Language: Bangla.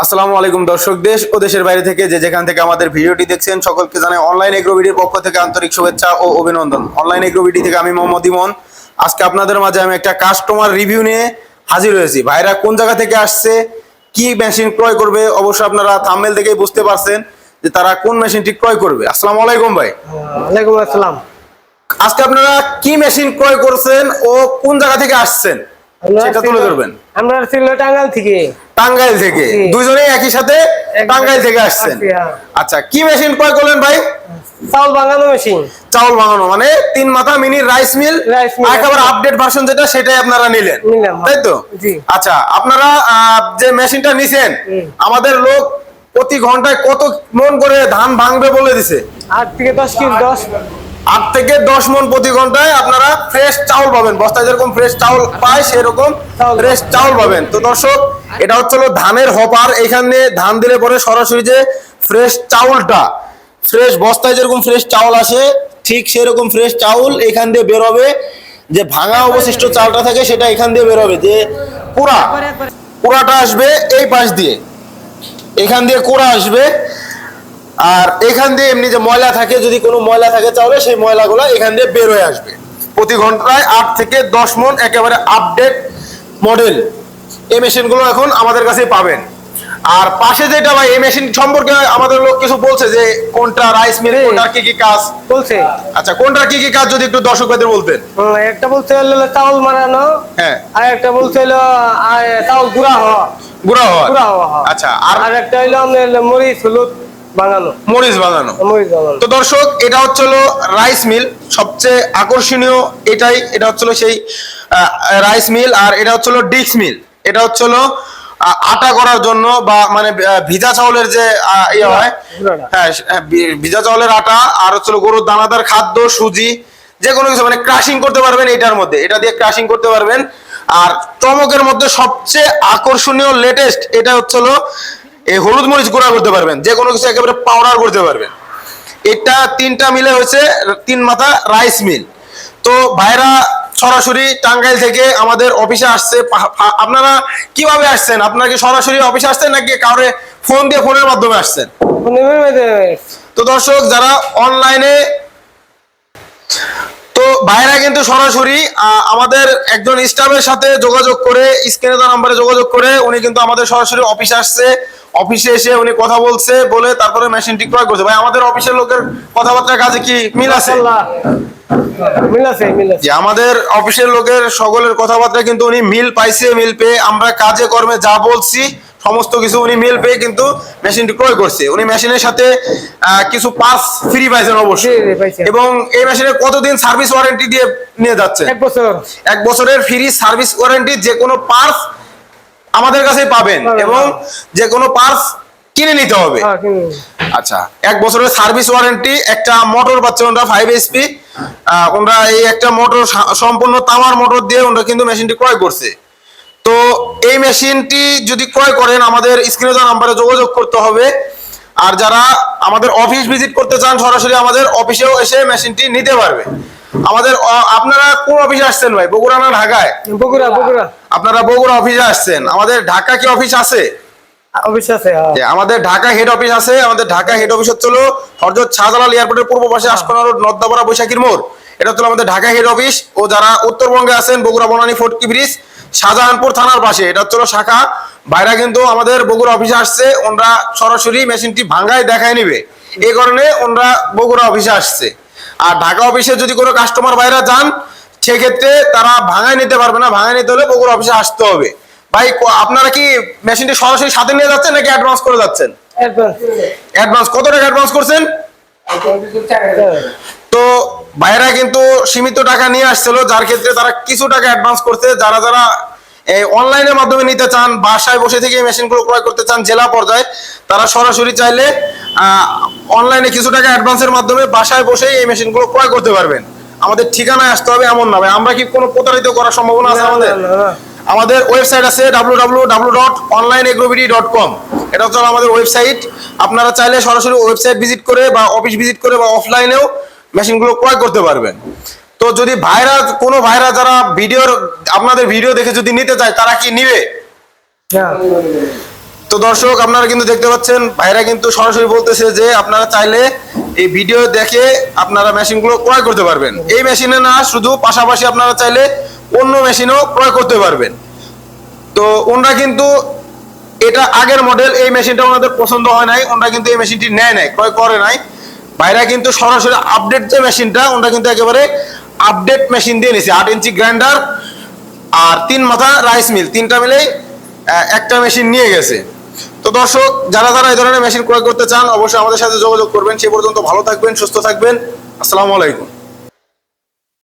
আসসালামু আলাইকুম দর্শক, দেশ ও দেশের বাইরে থেকে যে যেখান থেকে আমাদের ভিডিওটি দেখছেন সকলকে জানাই অনলাইন এগ্রোবিডির পক্ষ থেকে আন্তরিক শুভেচ্ছা ও অভিনন্দন। অনলাইন এগ্রোবিডি থেকে আমি মোহাম্মদ ইমন। আজকে আপনাদের মাঝে আমি একটা কাস্টমার রিভিউ নিয়ে হাজির হয়েছি। ভাইরা কোন জায়গা থেকে আসছে, কি মেশিন ক্রয় করবে, অবশ্য আপনারা থাম্বনেল থেকেই বুঝতে পারছেন যে তারা কোন মেশিনটি ক্রয় করবে। আসসালামু আলাইকুম ভাই। ওয়ালাইকুম আসসালাম। আজকে আপনারা কি মেশিন ক্রয় করছেন ও কোন জায়গা থেকে আসছেন সেটা তুলে ধরবেন। আমরা ছিল টাঙ্গাইল থেকে। টাঙ্গাইল থেকে দুইজনেই একই সাথে টাঙ্গাইল থেকে আসছেন। আচ্ছা, কি মেশিন ক্রয় করলেন ভাই? চাউল ভাঙানো মেশিন। চাউল ভাঙানো মানে 3 মাথা মিনি রাইস মিল, একেবারে আপডেট ভার্সন যেটা সেটাই আপনারা নিলেন, তাই তো? আচ্ছা, আপনারা যে মেশিনটা নিছেন, আমাদের লোক প্রতি ঘন্টায় কত মন করে ধান ভাঙবে বলে দিছে? 8 থেকে 10 কেজি। 8 থেকে 10 মন প্রতি ঘন্টায় আপনারা ফ্রেশ চাউল পাবেন। বস্তায় যেরকম ফ্রেশ চাউল পায় সেরকম ফ্রেশ চাউল পাবেন। তো দর্শক, এটা হচ্ছে ধানের হপার। এখানে ধান দিলে পরে সরাসরি যে ফ্রেশ চাউলটা, ফ্রেশ বস্তায় যেরকম ফ্রেশ চাউল আসে ঠিক সেরকম ফ্রেশ চাউল এখান দিয়ে বেরোবে। যে ভাঙা অবশিষ্ট চালটা থাকে সেটা এখান দিয়ে বেরোবে। যে কুড়াটা আসবে এই পাশ দিয়ে, এখান দিয়ে কুড়া আসবে, আর এখান দিয়ে এমনি যে ময়লা থাকে, যদি কোনো ময়লা থাকে চাউলে, সেই ময়লাগুলো এখান দিয়ে বের হয়ে আসবে। প্রতি ঘন্টায় 8 থেকে 10 মন একেবারে আপডেট মডেল এই মেশিনগুলো এখন আমাদের কাছে পাবেন। আর পাশে যেটা ভাই, এই মেশিন সম্পর্কে আমাদের লোক কিছু বলছে যে কোনটা রাইস মিল, কোনটার কি কি কাজ বলছে। আচ্ছা, কোনটার কি কি কাজ যদি একটু দর্শকদের বলতেন। একটা বলছে হলো চাউল মারানো, হ্যাঁ, আর একটা বলছে হলো চাউল গুঁড়া হওয়া। আচ্ছা, আর একটা হলো মরিচ হলুদ বাঙানো, মরিচ বাঙানো। তো দর্শক, এটা হচ্ছে রাইস মিল। সবচেয়ে আকর্ষণীয় এটাই, এটা হচ্ছে সেই রাইস মিল। আর এটা হচ্ছে ডিক্স মিল। এটা হচ্ছে আটা করার জন্য, বা মানে ভিজা চাউলের যে ইয়ে হয়, হ্যাঁ ভিজা চাউলের আটা, আর হচ্ছে গরুর দানাদার খাদ্য, সুজি, যে কোনো কিছু মানে ক্রাশিং করতে পারবেন এটার মধ্যে। এটা দিয়ে ক্রাশিং করতে পারবেন। আর চমকের মধ্যে সবচেয়ে আকর্ষণীয় লেটেস্ট এটা হচ্ছে এই হলুদ মরিচ গুঁড়া করতে পারবেন, যে কোনো কিছু একেবারে পাউডার করতে পারবেন। এটা 3টা মিলে হচ্ছে 3 মাথা রাইস মিল। তো ভাইরা সরাসরি টাঙ্গাইল থেকে আমাদের অফিসে আসছে। আপনারা কিভাবে আসছেন? আপনারা কি সরাসরি অফিসে আসছেন নাকি কাউরে ফোন দিয়ে, ফোনের মাধ্যমে আসছেন? তো দর্শক, যারা অনলাইনে, তো ভাইরা কিন্তু সরাসরি আমাদের একজন স্টাফের সাথে যোগাযোগ করে, স্ক্রিনে দেওয়া নম্বরে যোগাযোগ করে উনি কিন্তু আমাদের সরাসরি অফিসে আসছে। অফিসে এসে উনি কথা বলছে, বলে তারপরে মেশিনটি ক্রয় করছে। ভাই, আমাদের অফিসের লোকের কথাবার্তার কাজে কি মিল আছে? আমাদের অফিসের লোকের সকলের কথাবার্তা কিন্তু উনি মিল পাইছে। মিল পেয়ে আমরা কাজে কর্মে যা বলছি সমস্ত কিছু উনি মিল পেয়ে কিন্তু মেশিনটি ক্রয় করছে। উনি মেশিনের সাথে কিছু পার্টস ফ্রি পাইছেন অবশ্যই। এবং এই মেশিনের কতদিন সার্ভিস ওয়ারেন্টি দিয়ে নিয়ে যাচ্ছে? 1 বছর। 1 বছরের ফ্রি সার্ভিস ওয়ারেন্টি। যে কোনো পার্টস আমাদের কাছেই পাবেন এবং যে কোনো পার্টস কিনে নিতে হবে। আচ্ছা, 1 বছরের সার্ভিস ওয়ারেন্টি। একটা মোটর পাচ্ছে ওরা 5 HP। ওরা এই একটা মোটর, সম্পূর্ণ তামার মোটর দিয়ে ওরা কিন্তু মেশিনটি ক্রয় করছে। তো এই মেশিনটি যদি ক্রয় করেন, আমাদের স্ক্রিনে দেওয়া নাম্বারে যোগাযোগ করতে হবে। আর যারা আমাদের অফিস ভিজিট করতে চান, সরাসরি আমাদের অফিসেও এসে মেশিনটি নিতে পারবে। আমাদের আপনারা কোন অফিসে আসছেন ভাই? বগুড়া না ঢাকায়? বগুড়া। আপনারা বগুড়া অফিসে আসছেন। আমাদের ঢাকা কি অফিস আছে? অফিস আছে। আমাদের ঢাকা হেড অফিস আছে। আমাদের ঢাকা হেড অফিস হচ্ছে হযরত শাহজালাল এয়ারপোর্টের পূর্ব পাশে আশকোনা রোড, নর্দাপাড়া, বৈশাখীর মোড়। এটা হচ্ছে আমাদের ঢাকা হেড অফিস। ও যারা উত্তরবঙ্গে আছেন, বগুড়া বনানী ফটকি ব্রিজ, শাহজাহানপুর থানার পাশে, এটা হচ্ছে শাখা। ভাইরা কিন্তু আমাদের বগুড়া অফিসে আসছে। ওনরা সরাসরি মেশিনটি ভাঙায় দেখায় নিবে, এই কারণে ওনরা বগুড়া অফিসে আসছে। আর ঢাকা অফিসে যদি কোনো কাস্টমার ভাইরা যান, সেক্ষেত্রে তারা ভাঙায় নিতে পারবে না। ভাঙায় নিতে হলে বগুড়া অফিসে আসতে হবে। ভাই, আপনারা কি মেশিনটি সরাসরি সাথে নিয়ে যাচ্ছেন নাকি অ্যাডভান্স করে যাচ্ছেন? অ্যাডভান্স। কত টাকা অ্যাডভান্স করছেন? তো ভাইরা কিন্তু সীমিত টাকা নিয়ে আসছিল, যার ক্ষেত্রে তারা কিছু টাকা অ্যাডভান্স করছে। যারা যারা এই অনলাইনের মাধ্যমে নিতে চান, বাসায় বসে থেকে এই মেশিনগুলো ক্রয় করতে চান জেলা পর্যায়ে, তারা সরাসরি চাইলে অনলাইনে কিছু টাকা অ্যাডভান্সের মাধ্যমে বাসায় বসেই এই মেশিনগুলো ক্রয় করতে পারবেন। আমাদের ঠিকানায় আসতে হবে এমন না ভাই। আমরা কি কোনো প্রতারিত করার সম্ভাবনা আছে আমাদের? আমাদের ওয়েবসাইট আছে www.onlineagrobidi.com। এটা হচ্ছে আমাদের ওয়েবসাইট। আপনারা চাইলে সরাসরি ওয়েবসাইট ভিজিট করে বা অফিস ভিজিট করে বা অফলাইনেও মেশিনগুলো ক্রয় করতে পারবেন। তো যদি কোনো ভাইরা যারা আপনাদের ভিডিও দেখে যদি নিতে চায়, তারা কি নিবে? তো দর্শক আপনারা কিন্তু দেখতে পাচ্ছেন ভাইরা কিন্তু সরাসরি বলতেছে যে আপনারা চাইলে এই ভিডিও দেখে আপনারা মেশিনগুলো ক্রয় করতে পারবেন। এই মেশিনে না শুধু পাশাপাশি আপনারা চাইলে অন্য মেশিনও ক্রয় করতে পারবেন। তো ওনারা কিন্তু এটা আগের মডেল, এই মেশিনটা ওনাদের পছন্দ হয় নাই, ওনারা কিন্তু এই মেশিনটি নেয় নাই, ক্রয় করে নাই। ভাইরা কিন্তু সরাসরি আপডেট যে মেশিনটা ওনারা কিন্তু একেবারে আপডেট মেশিন দিয়ে নিছে। 8 ইঞ্চি গ্রাইন্ডার আর 3 মাথা রাইস মিল, তিনটা মিলেই একটা মেশিন নিয়ে গেছে। তো দর্শক যারা এই ধরনের মেশিন ক্রয় করতে চান অবশ্যই আমাদের সাথে যোগাযোগ করবেন। সে পর্যন্ত ভালো থাকবেন, সুস্থ থাকবেন। আসসালামু আলাইকুম।